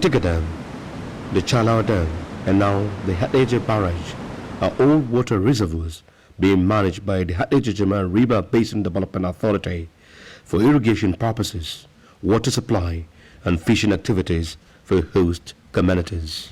Kitiga Dam, the Chalao Dam, and now the Hadejia Barrage are all water reservoirs being managed by the Hadejia-Jama'are Basin Development Authority for irrigation purposes, water supply, and fishing activities for host communities.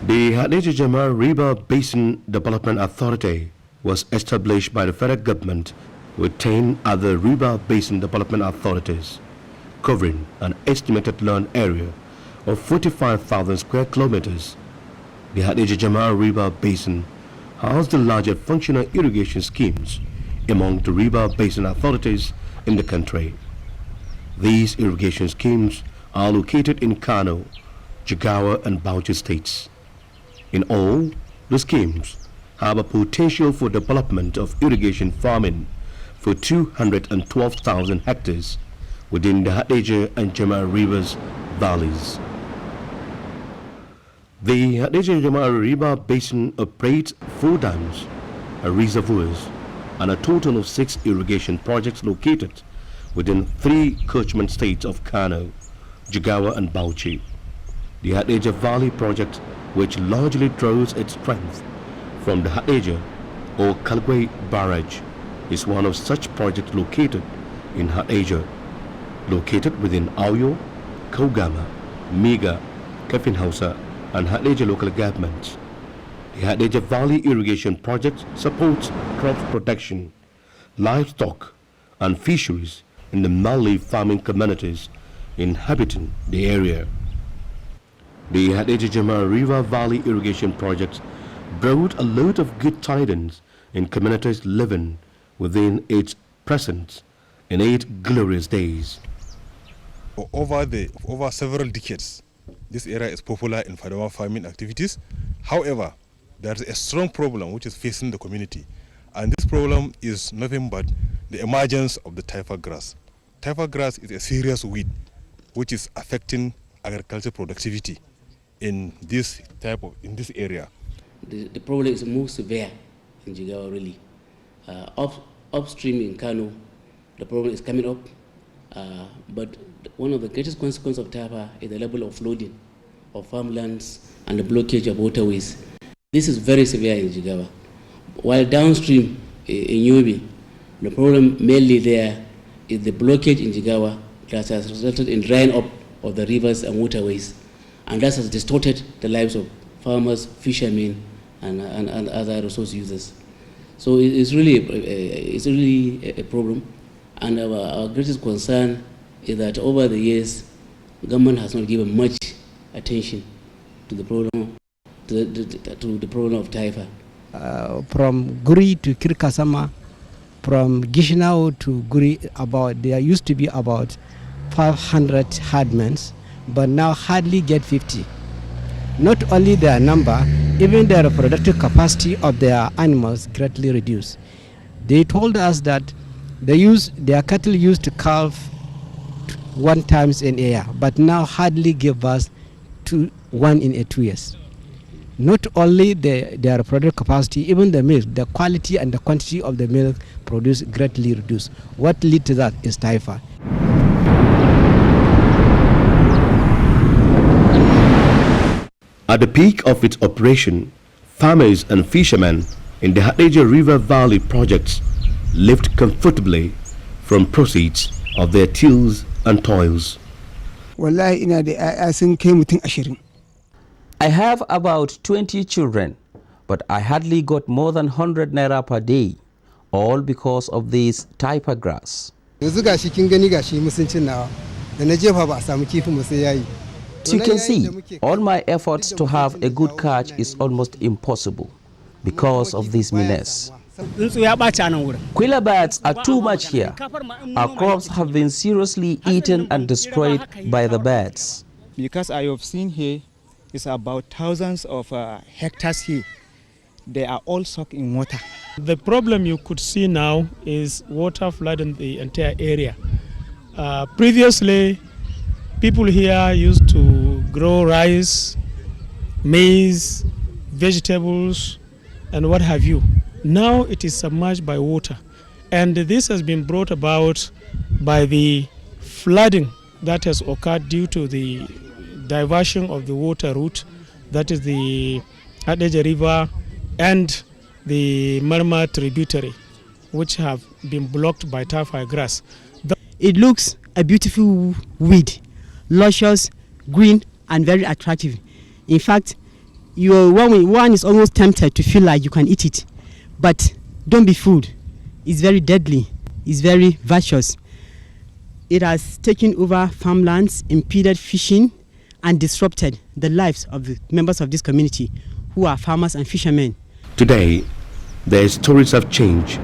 The Hadejia-Jama'are Basin Development Authority was established by the federal government with 10 other river basin development authorities, covering an estimated land area of 45,000 square kilometers. The Hadejia-Jama'are Basin has the largest functional irrigation schemes among the river basin authorities in the country. These irrigation schemes are located in Kano, Jigawa, and Bauchi states. In all, the schemes have a potential for development of irrigation farming for 212,000 hectares within the Hadejia and Jama'are rivers valleys. The Hadejia-Jama'are Basin operates 4 dams, reservoirs, and a total of 6 irrigation projects located within 3 catchment states of Kano, Jigawa, and Bauchi. The Hadejia Valley project, which largely draws its strength from the Hadejia or Kalgwe Barrage, is one of such projects located in Hadejia, located within Auyo, Kaugama, Miga, Kefinhausa, and Hadejia local governments. The Hadejia Valley Irrigation Project supports crop protection, livestock, and fisheries in the mainly farming communities inhabiting the area. The Hadejia-Jama'are Valley Irrigation Project brought a lot of good tidings in communities living within its presence in 8 glorious days. Over several decades, this area is popular in fadama farming activities. However, there is a strong problem which is facing the community, and this problem is nothing but the emergence of the taifa grass. Taifa grass is a serious weed which is affecting agricultural productivity in this area. The problem is more severe in Jigawa, really. Upstream in Kano, the problem is coming up, but one of the greatest consequences of taifa is the level of flooding of farmlands and the blockage of waterways. This is very severe in Jigawa. While downstream in Yobe, the problem mainly there is the blockage in Jigawa that has resulted in drying up of the rivers and waterways, and that has distorted the lives of farmers, fishermen, and other resource users. So it's really a problem, and our greatest concern is that over the years, government has not given much attention to the problem, to the problem of taifa. From Guri to Kirkasama, from Gishinau to Guri, there used to be about 500 herdmen, but now hardly get 50. Not only their number, even their reproductive capacity of their animals greatly reduced. They told us that their cattle used to calve 1 time in a year, but now hardly give birth to 1 in 2 years. Not only their reproductive capacity, even the milk, the quality and the quantity of the milk produced greatly reduced. What leads to that is taifa. At the peak of its operation, farmers and fishermen in the Hadejia River Valley projects lived comfortably from proceeds of their tills and toils. I have about 20 children, but I hardly got more than 100 naira per day, all because of this taifa grass. As you can see, all my efforts to have a good catch is almost impossible because of this menace. Quilla bats are too much here. Our crops have been seriously eaten and destroyed by the birds. Because I have seen here, it's about thousands of hectares here. They are all soaked in water. The problem you could see now is water flooding the entire area. Previously, people here used to grow rice, maize, vegetables, and what have you. Now it is submerged by water. And this has been brought about by the flooding that has occurred due to the diversion of the water route, that is the Hadejia River and the Marmar tributary, which have been blocked by tafa grass. It looks a beautiful weed, luscious, green, and very attractive. In fact, one is almost tempted to feel like you can eat it, but don't be fooled. It's very deadly. It's very vicious. It has taken over farmlands, impeded fishing, and disrupted the lives of the members of this community, who are farmers and fishermen. Today, their stories have changed.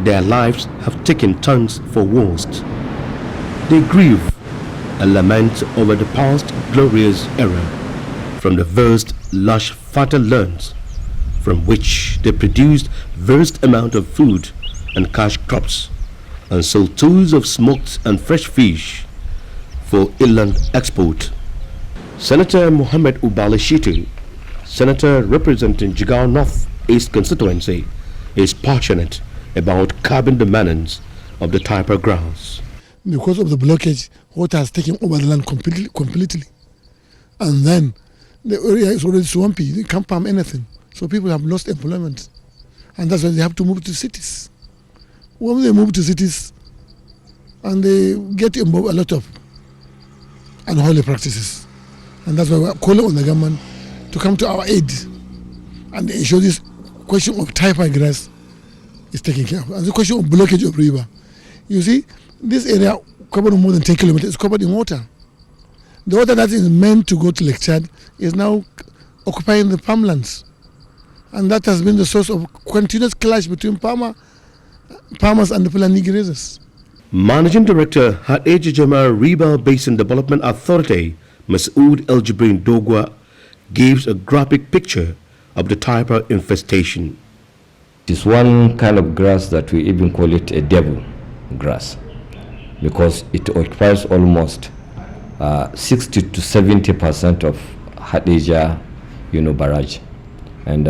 Their lives have taken turns for worse. They grieve and lament over the past glorious era, from the vast, lush, fertile lands from which they produced vast amount of food and cash crops, and sold tons of smoked and fresh fish for inland export. Senator Mohammed Ubali Shitu, Senator representing Jigawa North East constituency, is passionate about curbing the menace of the Taipa grass. Because of the blockage, water has taken over the land completely. And then the area is already swampy, they can't farm anything. So people have lost employment. And that's why they have to move to cities. When they move to cities, and they get involved a lot of unholy practices. And that's why we're calling on the government to come to our aid and ensure this question of Taipa grass is taken care of. And the question of blockage of river. You see, this area covered more than 10 kilometers is covered in water. The water that is meant to go to Lake Chad is now occupying the farmlands. And that has been the source of continuous clash between farmers and the Fulani grazers. Managing Director, Hadejia-Jama'are Basin Development Authority, Masood El Jibrin Dogwa, gives a graphic picture of the Taipa infestation. It is one kind of grass that we even call it a devil grass, because it occupies almost 60 to 70% of Hadejia, barrage, and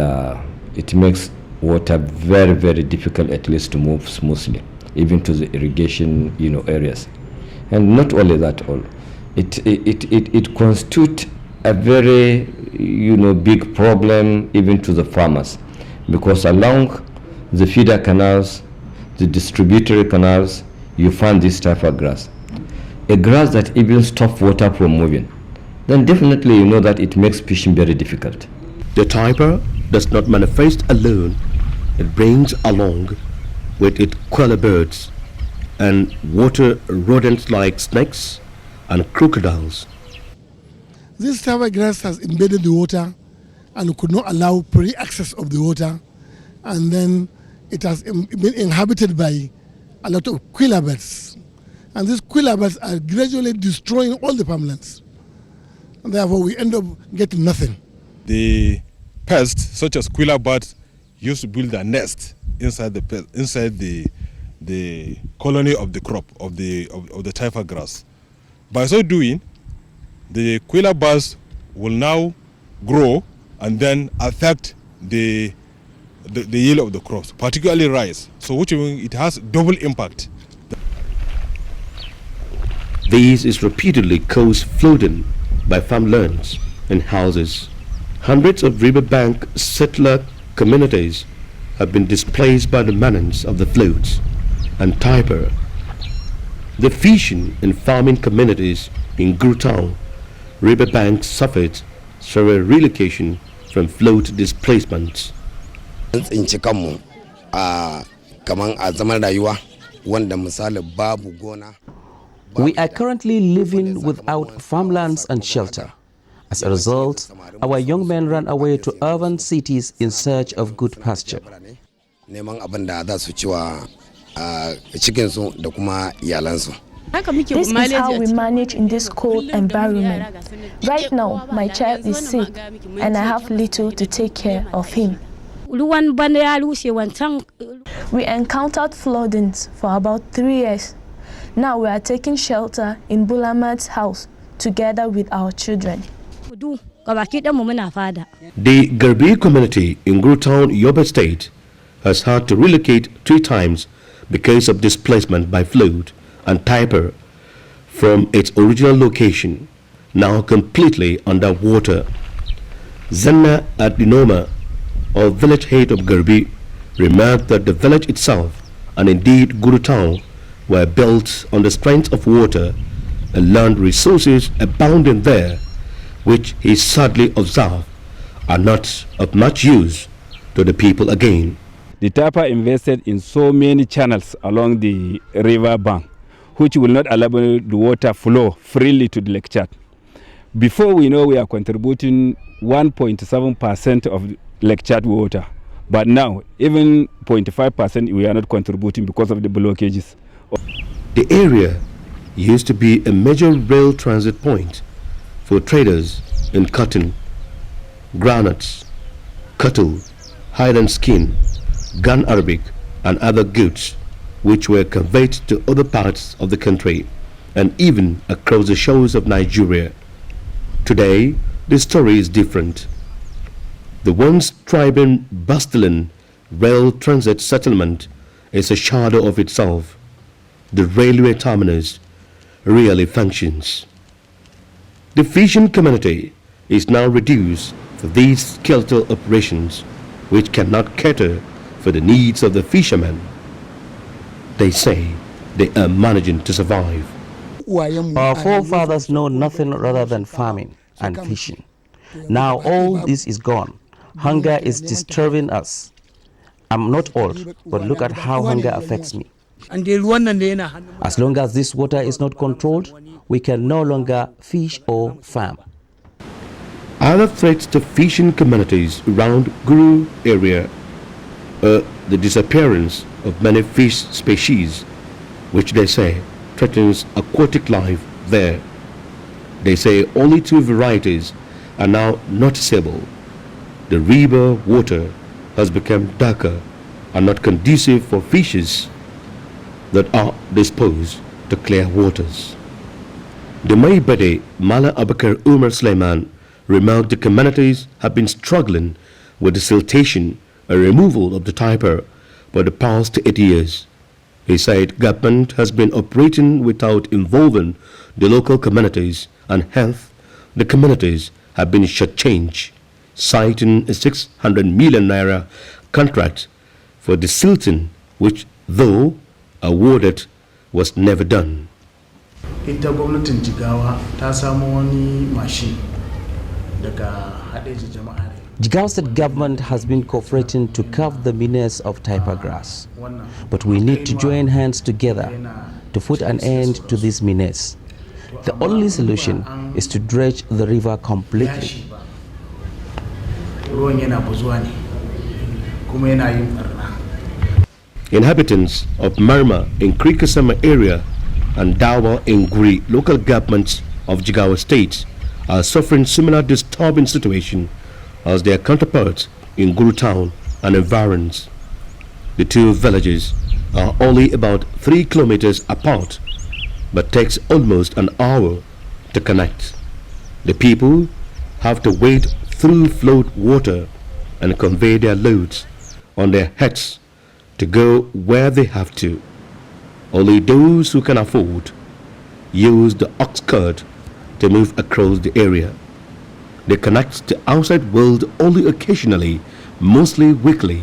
it makes water very, very difficult at least to move smoothly, even to the irrigation, areas. And not only that, it constitutes a very, big problem even to the farmers, because along the feeder canals, the distributary canals, you find this type of grass. A grass that even stops water from moving. Then definitely you know that it makes fishing very difficult. The Taipa does not manifest alone. It brings along with it koala birds and water rodents like snakes and crocodiles. This Taipa grass has invaded the water and could not allow free access of the water, and then it has been inhabited by a lot of koala birds. And these koala birds are gradually destroying all the farmlands. And therefore we end up getting nothing. The pests, such as koala birds, used to build their nest inside the colony of the crop of the Taipa grass. By so doing, the koala birds will now grow and then affect the yield of the crops, particularly rice. So which means it has double impact. This is repeatedly caused flooding by farmlands and houses. Hundreds of riverbank settler communities have been displaced by the menace of the floods and Taipa. The fishing and farming communities in Guru Town, riverbank suffered several relocation from flood displacements. We are currently living without farmlands and shelter. As a result, our young men ran away to urban cities in search of good pasture. This is how we manage in this cold environment. Right now, my child is sick and I have little to take care of him. We encountered floodings for about 3 years. Now we are taking shelter in Bulamad's house together with our children. The Garbi community in Guru Town, Yobe State, has had to relocate 3 times because of displacement by flood and Taipa from its original location, now completely underwater. Zanna Adinoma, or village head of Garbi, remarked that the village itself and indeed Guru town were built on the strength of water and land resources abounding there, which he sadly observed are not of much use to the people again. The Taipa invested in so many channels along the river bank, which will not allow the water flow freely to the Lake Chad. Before we know, we are contributing 1.7% of Lake Chad water. But now, even 0.5% we are not contributing because of the blockages. The area used to be a major rail transit point for traders in cotton, granules, cattle, hide and skin, gun Arabic and other goods, which were conveyed to other parts of the country and even across the shores of Nigeria. Today, the story is different. The once thriving, bustling rail transit settlement is a shadow of itself. The railway terminus really functions. The fishing community is now reduced for these skeletal operations which cannot cater for the needs of the fishermen. They say they are managing to survive. Our forefathers know nothing rather than farming and fishing. Now all this is gone. Hunger is disturbing us. I'm not old, but look at how hunger affects me. As long as this water is not controlled, we can no longer fish or farm. Other threats to fishing communities around Guru area are the disappearance of many fish species, which they say threatens aquatic life there. They say only 2 varieties are now noticeable. The river water has become darker and not conducive for fishes that are disposed to clear waters. The Maybade Mala Abakar Umar Sulaiman remarked the communities have been struggling with the siltation and removal of the Taipa for the past 8 years. He said government has been operating without involving the local communities and hence the communities have been shortchanged, citing a 600 million naira contract for the silting which, though awarded, was never done. Ita gwamnatin Jigawa ta samu wani mashin daga Hadejia-Jama'are. Jigawa State government has been cooperating to curb the menace of Taipa grass. But we need to join hands together to put an end to this menace. The only solution is to dredge the river completely. Inhabitants of Marma in Krikasama area and Dawa in Guri local governments of Jigawa State are suffering similar disturbing situation as their counterparts in Guru town and environs. The 2 villages are only about 3 kilometers apart but takes almost an hour to connect. The people have to wade through flood water and convey their loads on their heads to go where they have to. Only those who can afford use the ox cart to move across the area. They connect to outside world only occasionally, mostly weekly,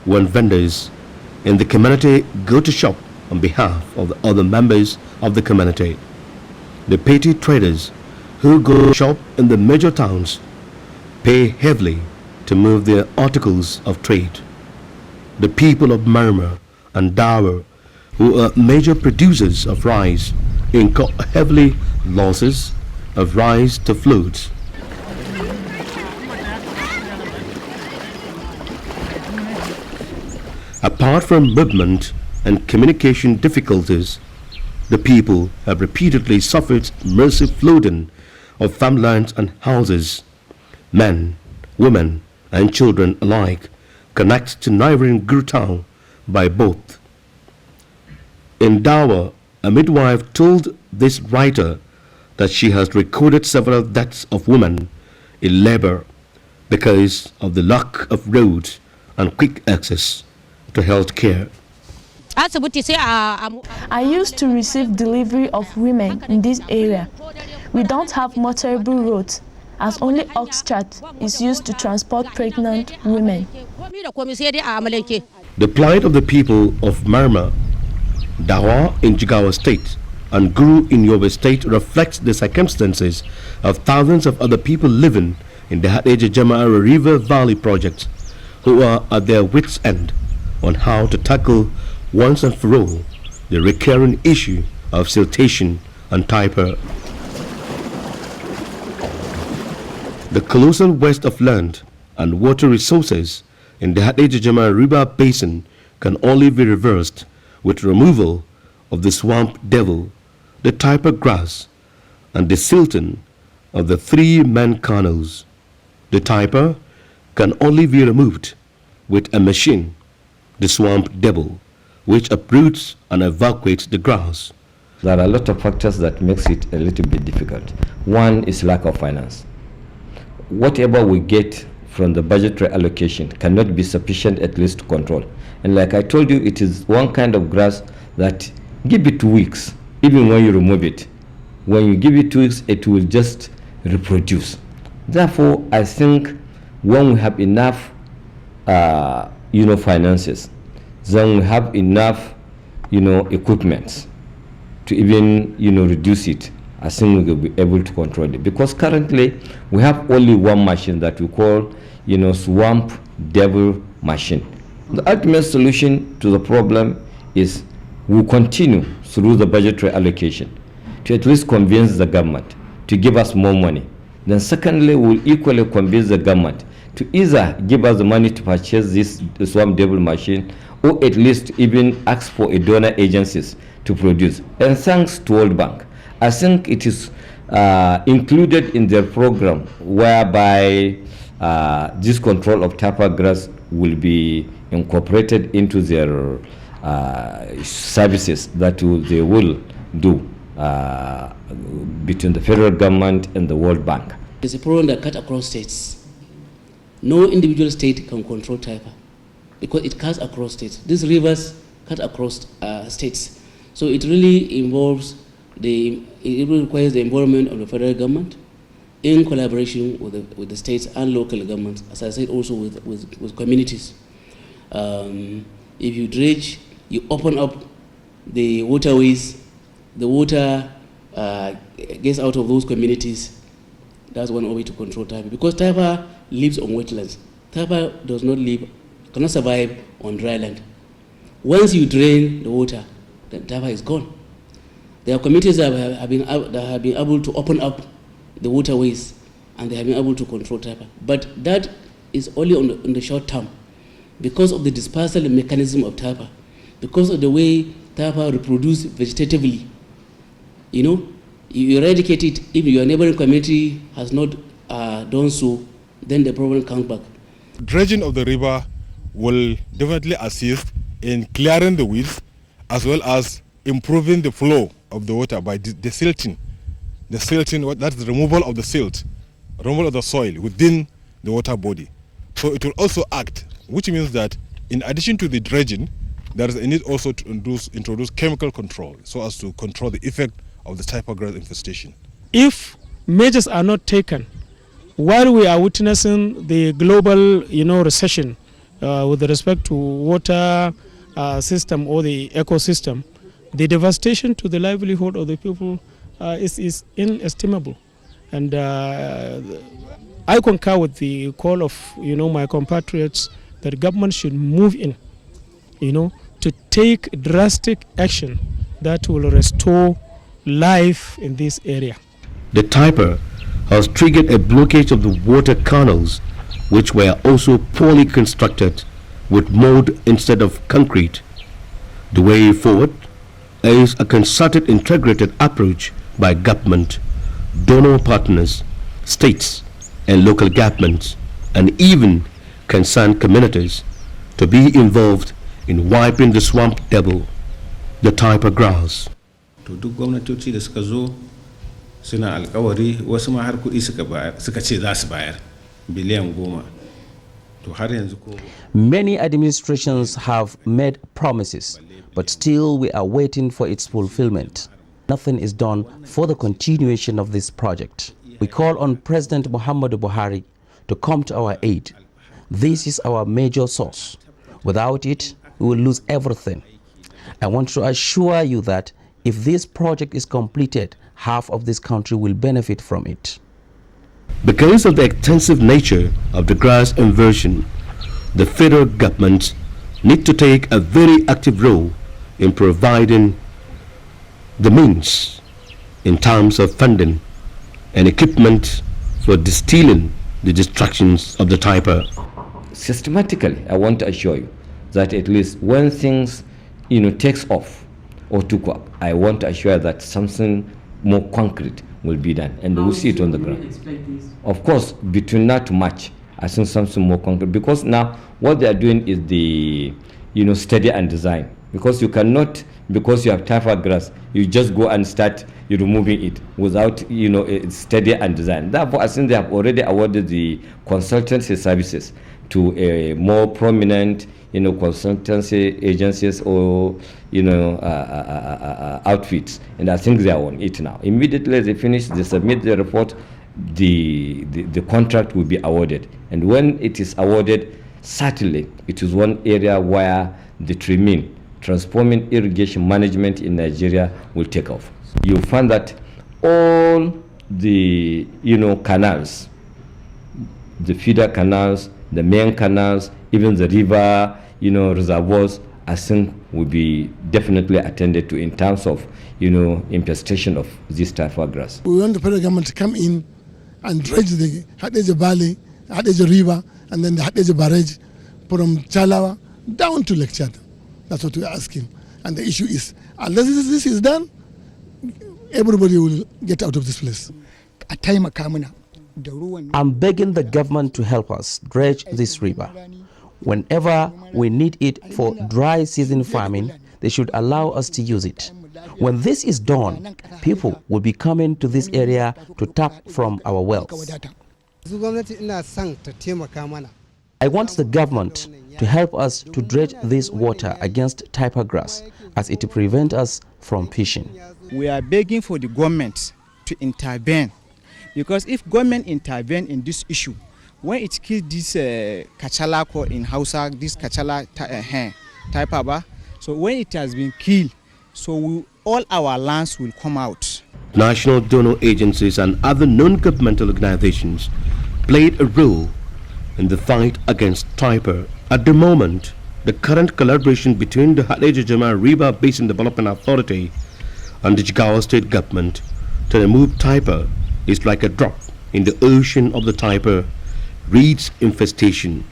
when vendors in the community go to shop on behalf of the other members of the community. The petty traders who go to shop in the major towns pay heavily to move their articles of trade. The people of Marma and Dawa, who are major producers of rice, incur heavily losses of rice to floods. Apart from movement and communication difficulties, the people have repeatedly suffered massive flooding of farmlands and houses. Men, women and children alike connect to neighboring Guru town by boat. In Dawa, a midwife told this writer that she has recorded several deaths of women in labor because of the lack of roads and quick access to health care. I used to receive delivery of women in this area. We don't have motorable roads, as only ox cart is used to transport pregnant women. The plight of the people of Marma, Dawa in Jigawa State, and Guru in Yobe State reflects the circumstances of thousands of other people living in the Hadejia-Jama'are River Valley project, who are at their wits' end on how to tackle once and for all the recurring issue of siltation and typer. The colossal waste of land and water resources in the Hadejia-Jama'are River Basin can only be reversed with removal of the swamp devil, the typer grass, and the silting of the 3 main canals. The typer can only be removed with a machine, the swamp devil, which uproots and evacuates the grass. There are a lot of factors that makes it a little bit difficult. One is lack of finance. Whatever we get from the budgetary allocation cannot be sufficient at least to control. And like I told you, it is one kind of grass that give it 2 weeks, even when you remove it. When you give it 2 weeks, it will just reproduce. Therefore, I think when we have enough finances, then we have enough equipment to even reduce it, I think we will be able to control it. Because currently we have only one machine that we call swamp devil machine. The ultimate solution to the problem is we continue through the budgetary allocation to at least convince the government to give us more money. Then secondly, we'll equally convince the government to either give us the money to purchase this swamp devil machine, or at least even ask for a donor agencies to produce. And thanks to World Bank, I think it is included in their program whereby this control of typer grass will be incorporated into their services that they will do between the federal government and the World Bank. It's a problem that cuts across states. No individual state can control typer because it cuts across states. These rivers cut across states. So it really involves it really requires the involvement of the federal government in collaboration with the states and local governments, as I said, also with communities. If you dredge, you open up the waterways, the water gets out of those communities. That's one way to control typer, because typer lives on wetlands. Typer cannot survive on dry land. Once you drain the water, then typer is gone. There are communities that have been able to open up the waterways, and they have been able to control typer. But that is only on the short term, because of the dispersal mechanism of typer, because of the way typer reproduce vegetatively. You eradicate it. If your neighboring community has not done so, then the problem comes back. Dredging of the river will definitely assist in clearing the weeds, as well as improving the flow of the water by desilting. The silting, that's the removal of the silt, removal of the soil within the water body. So it will also act, which means that in addition to the dredging, there is a need also to introduce chemical control so as to control the effect of the typer grass infestation. If measures are not taken, while we are witnessing the global recession with respect to water system or the ecosystem, the devastation to the livelihood of the people is inestimable. And I concur with the call of my compatriots that government should move in, to take drastic action that will restore life in this area. The typer has triggered a blockage of the water canals, which were also poorly constructed with mold instead of concrete. The way forward is a concerted, integrated approach by government, donor partners, states and local governments, and even concerned communities to be involved in wiping the swamp devil, the typer grass. To duk gwamnatoci da suka zo suna alkawari, wasu ma har kuɗi suka ce za su bayar biliyan 10. Many administrations have made promises, but still we are waiting for its fulfillment. Nothing is done for the continuation of this project. We call on President Muhammadu Buhari to come to our aid. This is our major source. Without it, we will lose everything. I want to assure you that if this project is completed, half of this country will benefit from it. Because of the extensive nature of the grass inversion, the federal government need to take a very active role in providing the means in terms of funding and equipment for distilling the destructions of the typer. Systematically, I want to assure you that at least when things, takes off or took up, I want to assure that something more concrete will be done, and we'll see it on the ground. Of course, between not too much, I think something more concrete, because now what they are doing is the, study and design. Because you cannot, because you have typha grass, you just go and start removing it without, study and design. Therefore, I think they have already awarded the consultancy services to a more prominent, consultancy agencies or, outfits, and I think they are on it now. Immediately they finish, they submit the report, the contract will be awarded. And when it is awarded, certainly it is one area where the trimming, transforming irrigation management in Nigeria will take off. You find that all the, canals, the feeder canals, the main canals, even the river, reservoirs, I think will be definitely attended to in terms of, infestation of this type of grass. We want the federal government to come in and dredge the Hadejia Valley, Hadejia River, and then the Hadejia Barrage from Chalawa down to Lake Chad. That's what we're asking. And the issue is, unless this is done, everybody will get out of this place. I'm begging the government to help us dredge this river. Whenever we need it for dry season farming, they should allow us to use it. When this is done, people will be coming to this area to tap from our wells. I want the government to help us to dredge this water against typer grass, as it prevents us from fishing. We are begging for the government to intervene, because if government intervene in this issue, when it kills this kachala in Hausa, this kachala typer, so when it has been killed, so all our lands will come out. National donor agencies and other non-governmental organizations played a role in the fight against typer. At the moment, the current collaboration between the Hadejia-Jama'are Basin Development Authority and the Jigawa State Government to remove typer is like a drop in the ocean of the typer reeds infestation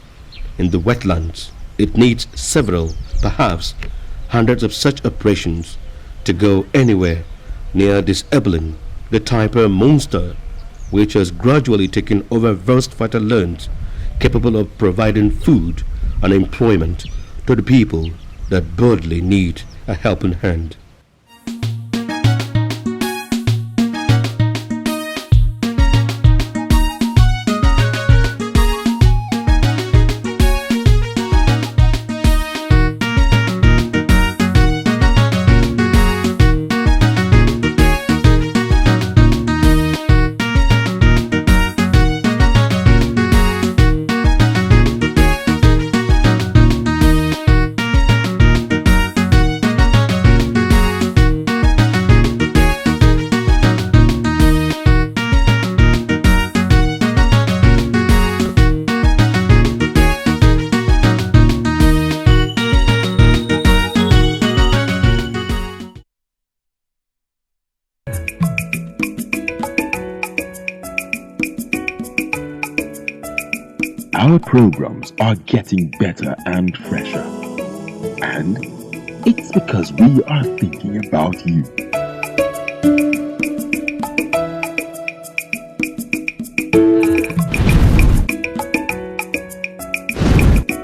in the wetlands. It needs several, perhaps hundreds of such operations to go anywhere near disabling the typer monster, which has gradually taken over vast fertile lands capable of providing food and employment to the people that badly need a helping hand. Our programs are getting better and fresher. And it's because we are thinking about you.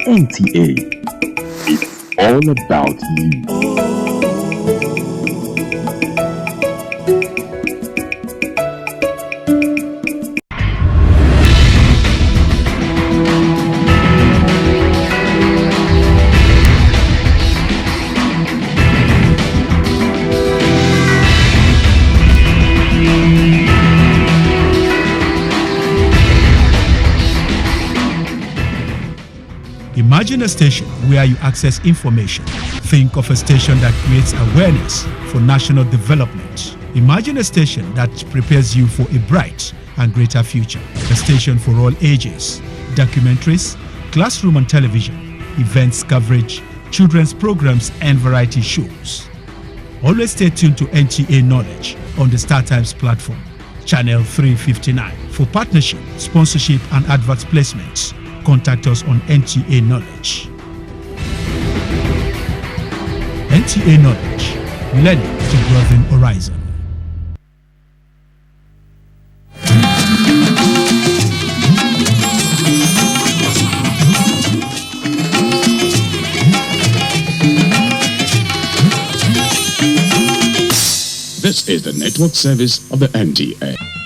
NTA, it's all about you. Imagine a station where you access information. Think of a station that creates awareness for national development. Imagine a station that prepares you for a bright and greater future. A station for all ages. Documentaries, classroom and television, events coverage, children's programs and variety shows. Always stay tuned to NTA Knowledge on the StarTimes platform, channel 359. For partnership, sponsorship and advert placements, contact us on NTA Knowledge. NTA Knowledge, learning to broaden horizon. This is the network service of the NTA.